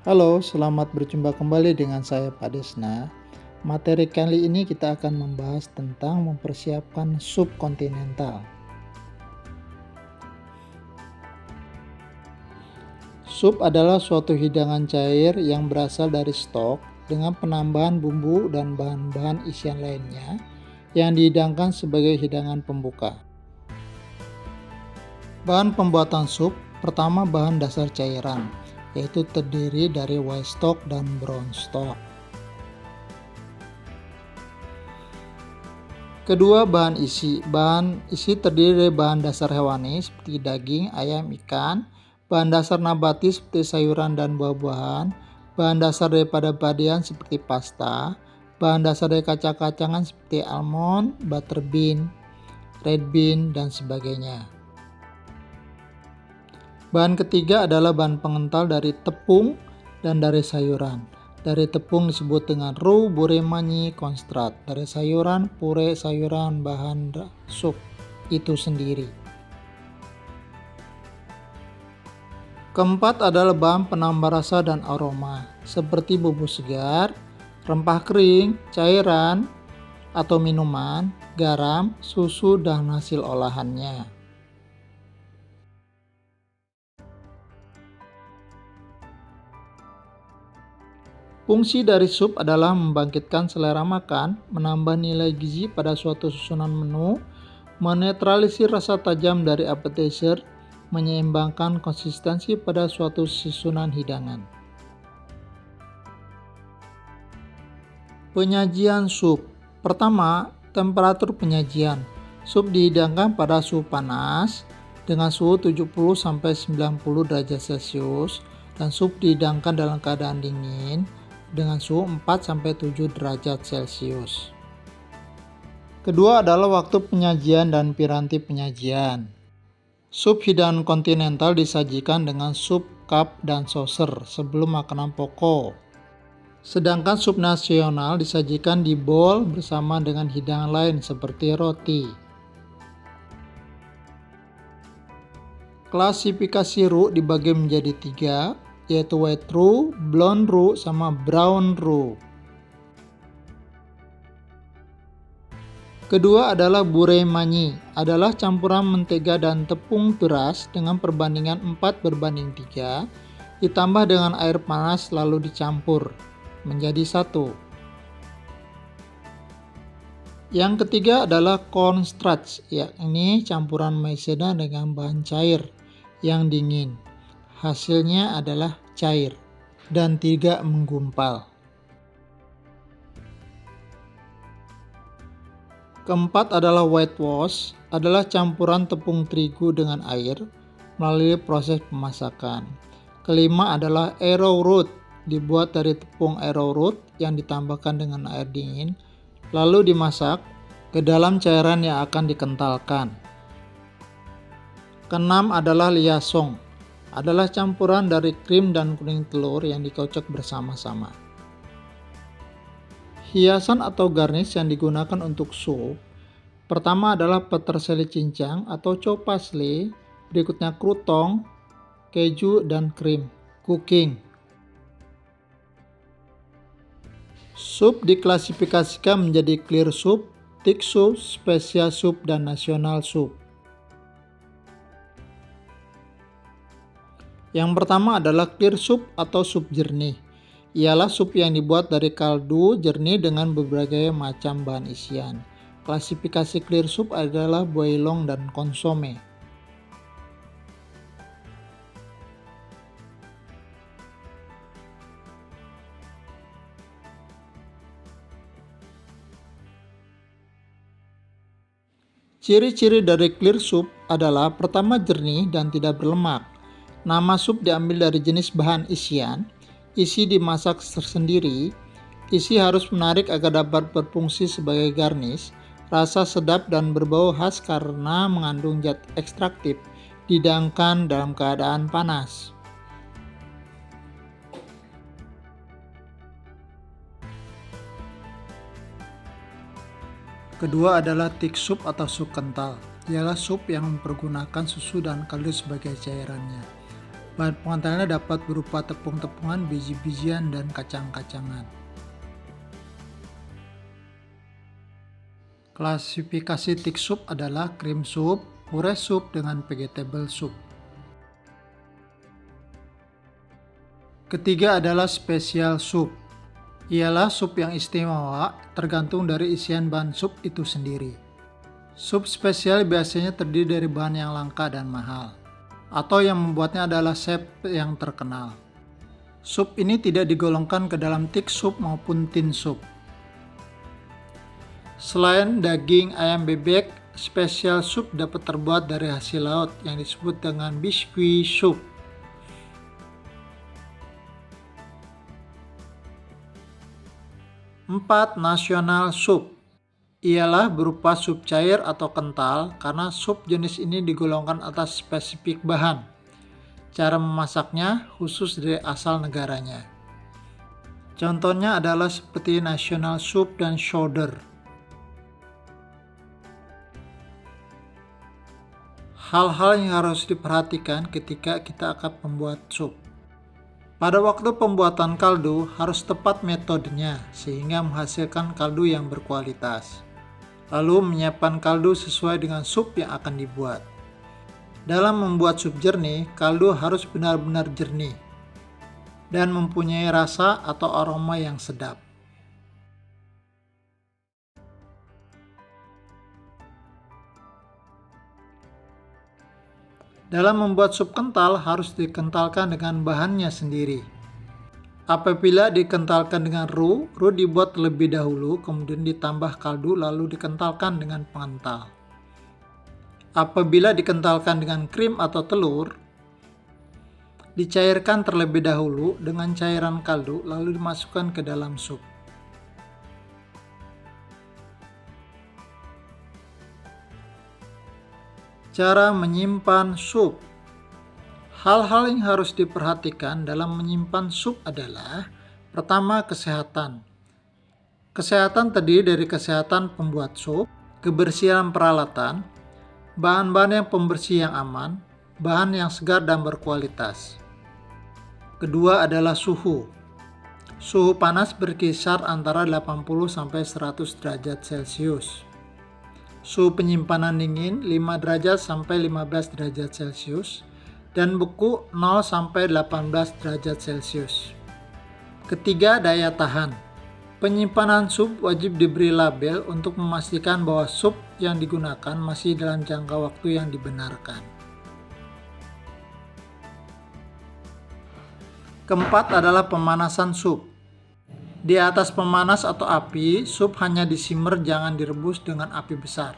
Halo, selamat berjumpa kembali dengan saya Pak Desna. Materi kali ini kita akan membahas tentang mempersiapkan sup kontinental. Sup adalah suatu hidangan cair yang berasal dari stok dengan penambahan bumbu dan bahan-bahan isian lainnya yang dihidangkan sebagai hidangan pembuka. Bahan pembuatan sup, pertama bahan dasar cairan, yaitu terdiri dari white stock dan brown stock. Kedua, bahan isi. Bahan isi terdiri dari bahan dasar hewani seperti daging, ayam, ikan, bahan dasar nabati seperti sayuran dan buah-buahan, bahan dasar daripada badian seperti pasta, bahan dasar dari kacang-kacangan seperti almond, butter bean, red bean, dan sebagainya. Bahan ketiga adalah bahan pengental dari tepung dan dari sayuran. Dari tepung disebut dengan roux, purée manyi, konstat. Dari sayuran, puree sayuran bahan sup itu sendiri. Keempat adalah bahan penambah rasa dan aroma, seperti bumbu segar, rempah kering, cairan atau minuman, garam, susu, dan hasil olahannya. Fungsi dari sup adalah membangkitkan selera makan, menambah nilai gizi pada suatu susunan menu, menetralisir rasa tajam dari appetizer, menyeimbangkan konsistensi pada suatu susunan hidangan. Penyajian sup. Pertama, temperatur penyajian. Sup dihidangkan pada suhu panas dengan suhu 70-90 derajat Celcius dan sup dihidangkan dalam keadaan dingin dengan suhu 4-7 derajat Celcius. Kedua adalah waktu penyajian dan piranti penyajian. Sup hidangan kontinental disajikan dengan sup, cup, dan saucer sebelum makanan pokok. Sedangkan sup nasional disajikan di bowl bersama dengan hidangan lain seperti roti. Klasifikasi roux dibagi menjadi 3, yaitu white roux, blonde roux, sama brown roux. Kedua adalah purée manyi, adalah campuran mentega dan tepung beras dengan perbandingan 4:3, ditambah dengan air panas lalu dicampur menjadi satu. Yang ketiga adalah cornstarch, yakni campuran maizena dengan bahan cair yang dingin. Hasilnya adalah cair dan tidak menggumpal. Keempat adalah whitewash, adalah campuran tepung terigu dengan air melalui proses pemasakan. Kelima adalah arrowroot, dibuat dari tepung arrowroot yang ditambahkan dengan air dingin, lalu dimasak ke dalam cairan yang akan dikentalkan. Keenam adalah liaison, adalah campuran dari krim dan kuning telur yang dikocok bersama-sama. Hiasan atau garnish yang digunakan untuk sup, pertama adalah peterseli cincang atau chow parsley, berikutnya krutong, keju, dan krim cooking. Sup diklasifikasikan menjadi clear soup, thick soup, special soup, dan national soup. Yang pertama adalah clear soup atau sup jernih. Ialah sup yang dibuat dari kaldu jernih dengan berbagai macam bahan isian. Klasifikasi clear soup adalah bouillon dan consomme. Ciri-ciri dari clear soup adalah pertama jernih dan tidak berlemak. Nama sup diambil dari jenis bahan isian, isi dimasak tersendiri, isi harus menarik agar dapat berfungsi sebagai garnish, rasa sedap dan berbau khas karena mengandung zat ekstraktif, dihidangkan dalam keadaan panas. Kedua adalah thick soup atau sup kental. Ialah sup yang mempergunakan susu dan kaldu sebagai cairannya. Bahan pengentalnya dapat berupa tepung-tepungan, biji-bijian, dan kacang-kacangan. Klasifikasi thick soup adalah cream soup, puree soup, dengan vegetable soup. Ketiga adalah special soup. Ialah sup yang istimewa tergantung dari isian bahan sup itu sendiri. Sup spesial biasanya terdiri dari bahan yang langka dan mahal, atau yang membuatnya adalah chef yang terkenal. Sup ini tidak digolongkan ke dalam thick soup maupun thin soup. Selain daging ayam bebek, special soup dapat terbuat dari hasil laut yang disebut dengan biscuit soup. Empat, national soup. Ialah berupa sup cair atau kental karena sup jenis ini digolongkan atas spesifik bahan. Cara memasaknya khusus dari asal negaranya. Contohnya adalah seperti national soup dan chowder. Hal-hal yang harus diperhatikan ketika kita akan membuat sup. Pada waktu pembuatan kaldu harus tepat metodenya sehingga menghasilkan kaldu yang berkualitas. Lalu menyiapkan kaldu sesuai dengan sup yang akan dibuat. Dalam membuat sup jernih, kaldu harus benar-benar jernih dan mempunyai rasa atau aroma yang sedap. Dalam membuat sup kental harus dikentalkan dengan bahannya sendiri. Apabila dikentalkan dengan roux dibuat terlebih dahulu, kemudian ditambah kaldu lalu dikentalkan dengan pengental. Apabila dikentalkan dengan krim atau telur, dicairkan terlebih dahulu dengan cairan kaldu lalu dimasukkan ke dalam sup. Cara menyimpan sup. Hal-hal yang harus diperhatikan dalam menyimpan sup adalah: pertama, kesehatan. Kesehatan terdiri dari kesehatan pembuat sup, kebersihan peralatan, bahan-bahan yang pembersih yang aman, bahan yang segar dan berkualitas. Kedua adalah suhu. Suhu panas berkisar antara 80-100 derajat Celcius. Suhu penyimpanan dingin 5 derajat sampai 15 derajat Celcius dan beku 0 sampai 18 derajat Celcius. Ketiga, daya tahan. Penyimpanan sup wajib diberi label untuk memastikan bahwa sup yang digunakan masih dalam jangka waktu yang dibenarkan. Keempat adalah pemanasan sup. Di atas pemanas atau api, sup hanya disimmer, jangan direbus dengan api besar.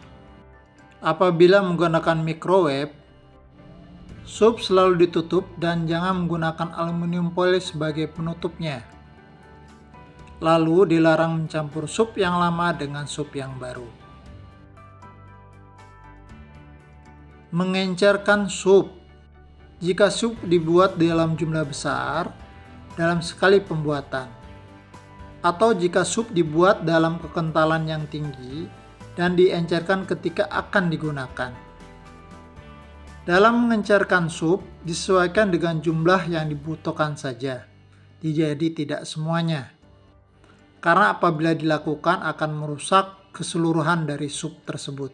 Apabila menggunakan microwave, sup selalu ditutup dan jangan menggunakan aluminium foil sebagai penutupnya. Lalu dilarang mencampur sup yang lama dengan sup yang baru. Mengencerkan sup. Jika sup dibuat dalam jumlah besar dalam sekali pembuatan, atau jika sup dibuat dalam kekentalan yang tinggi dan diencerkan ketika akan digunakan. Dalam mengencerkan sup, disesuaikan dengan jumlah yang dibutuhkan saja, jadi tidak semuanya. Karena apabila dilakukan akan merusak keseluruhan dari sup tersebut.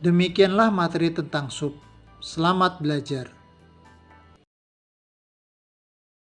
Demikianlah materi tentang sup. Selamat belajar.